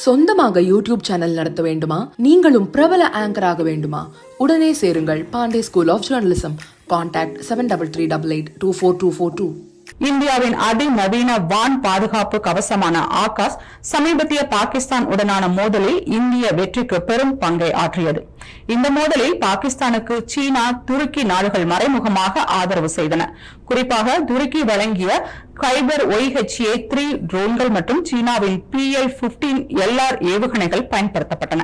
சொந்தமாக YouTube channel நடத்த வேண்டுமா? நீங்களும் பிரபல ஆங்கர் ஆக வேண்டுமா? உடனே சேருங்கள் Pandey school of journalism. Contact 7338242242. இந்தியாவின் அதிநவீன வான் பாதுகாப்பு கவசமான ஆகாஷ் சமீபத்திய பாகிஸ்தான் உடனான மோதலில் இந்திய வெற்றிக்கு பெரும் பங்கை ஆற்றியது. இந்த மோதலில் பாகிஸ்தானுக்கு சீனா, துருக்கி நாடுகள் மறைமுகமாக ஆதரவு செய்தன. குறிப்பாக துருக்கி வழங்கிய கைபர் OHA-3 ட்ரோன்கள் மற்றும் சீனாவின் PL-15 LR ஏவுகணைகள் பயன்படுத்தப்பட்டன.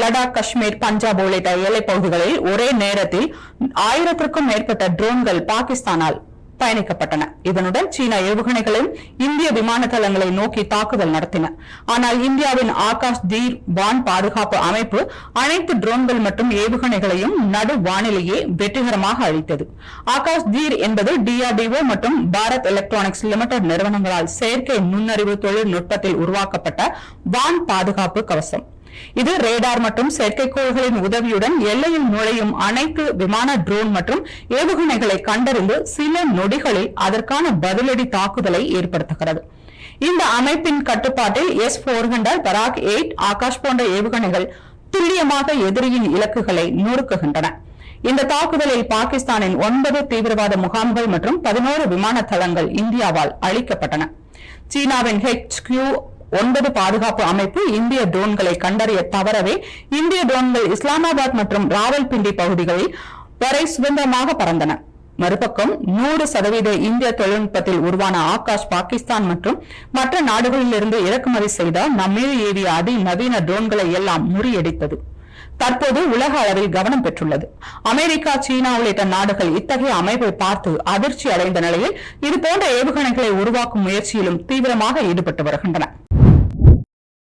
லடாக், காஷ்மீர், பஞ்சாப் உள்ளிட்ட எல்லைப் பகுதிகளில் ஒரே நேரத்தில் 1000க்கும் மேற்பட்ட ட்ரோன்கள் பாகிஸ்தானால் பயணிக்கப்பட்டன. இதனுடன் சீன ஏவுகணைகளும் இந்திய விமான தளங்களை நோக்கி தாக்குதல் நடத்தின. ஆனால் இந்தியாவின் ஆகாஷ் தீர் வான் பாதுகாப்பு அமைப்பு அனைத்து ட்ரோன்கள் மற்றும் ஏவுகணைகளையும் நடு வானிலேயே வெற்றிகரமாக அழித்தது. ஆகாஷ் தீர் என்பது DRDO மற்றும் பாரத் எலக்ட்ரானிக்ஸ் லிமிடெட் நிறுவனங்களால் செயற்கை நுண்ணறிவு தொழில்நுட்பத்தில் உருவாக்கப்பட்ட வான் பாதுகாப்பு கவசம். இது ரேடார் மற்றும் செயற்கைக்கோள்களின் உதவியுடன் எல்லையில் நுழையும் அனைத்து விமான, ட்ரோன் மற்றும் ஏவுகணைகளை கண்டறிந்து சில நொடிகளில் அதற்கான பதிலடி தாக்குதலை ஏற்படுத்துகிறது. இந்த அமைப்பின் கட்டுப்பாட்டில் S-400, பராக் 8, ஆகாஷ் போன்ற ஏவுகணைகள் துல்லியமாக எதிரியின் இலக்குகளை நொறுக்குகின்றன. இந்த தாக்குதலில் பாகிஸ்தானின் 9 தீவிரவாத முகாம்கள் மற்றும் 11 விமான தளங்கள் இந்தியாவால் அழிக்கப்பட்டன. சீனாவின் HQ-9 பாதுகாப்பு அமைப்பு இந்திய ட்ரோன்களை கண்டறிய தவறவே இந்திய ட்ரோன்கள் இஸ்லாமாபாத் மற்றும் ராவல்பிண்டி பகுதிகளில் வரை சுதந்திரமாக பறந்தன. மறுபக்கம் 100% இந்திய தொழில்நுட்பத்தில் உருவான ஆகாஷ் பாகிஸ்தான் மற்றும் மற்ற நாடுகளிலிருந்து இறக்குமதி செய்த நம்மீது ஏவிய அதிநவீன ட்ரோன்களை எல்லாம் முறியடித்தது. தற்போது உலக அளவில் கவனம் பெற்றுள்ளது. அமெரிக்கா, சீனா உள்ளிட்ட நாடுகள் இத்தகைய அமைப்பை பார்த்து அதிர்ச்சி அடைந்த நிலையில் இதுபோன்ற ஏவுகணைகளை உருவாக்கும் முயற்சியிலும் தீவிரமாக ஈடுபட்டு வருகின்றன.